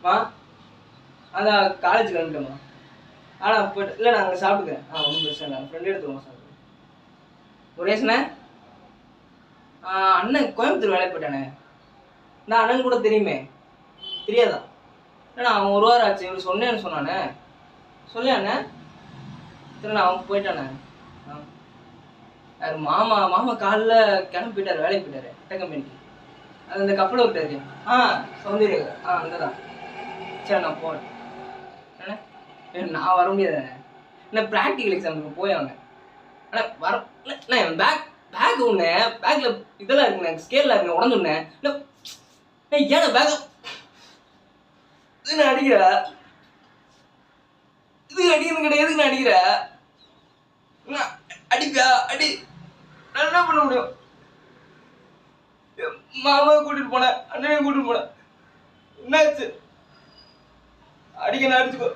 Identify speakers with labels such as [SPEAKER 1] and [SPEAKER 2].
[SPEAKER 1] மா அதான் காலேஜுக்கு வந்துட்டேம்மா. போய்ட்டு இல்லை நான் அங்கே சாப்பிட்டுக்கிறேன். ஒன்றும் பிரச்சனை இல்லை. ஃப்ரெண்டு எடுத்துருவோம் சாப்பிட்டு. முருகேசனே, அண்ணன் கோயம்புத்தூர் வேலைக்கு போயிட்டானே. நான் அண்ணன் கூட தெரியுமே. தெரியாதா? ஏன்னா அவன் 1 வாரம் ஆச்சு. இவரு சொன்னேன்னு சொன்னானே. சொல்லியா அண்ணன்? சரி அவன் போயிட்டானே. மாமா மாமா காலைல கிளம்பி போயிட்டாரு, வேலைக்கு போயிட்டாரு அட்டை கம்பெனிக்கு. அது இந்த கப்பலை விட்டாரு. சௌந்தர்யா அங்கே தான். சரி நான் போகிறேன். நான் வர முடியாது. என்ன ப்ராக்டிக்கல் எக்ஸாமுக்கு போய் அவங்க. ஆனால் வர இல்லை என் பேக் ஒன்று பேக்கில் இதெல்லாம் இருக்குண்ணே, ஸ்கேலில் இருக்குண்ணே, உடஞ்சுண்ணே. இல்லை ஏன்னா பேக் இது நான் அடிக்கிற இது அடிக்கிறது கிடையாது. எதுக்கு நான் அடிக்கிற அடிப்பா அடி. நான் என்ன பண்ண முடியும்? மாமாவை கூட்டிட்டு போனேன், அண்ணனையும் கூட்டிட்டு போனேன். என்னாச்சு? அடிக்க நான் அடிச்சுக்கோ.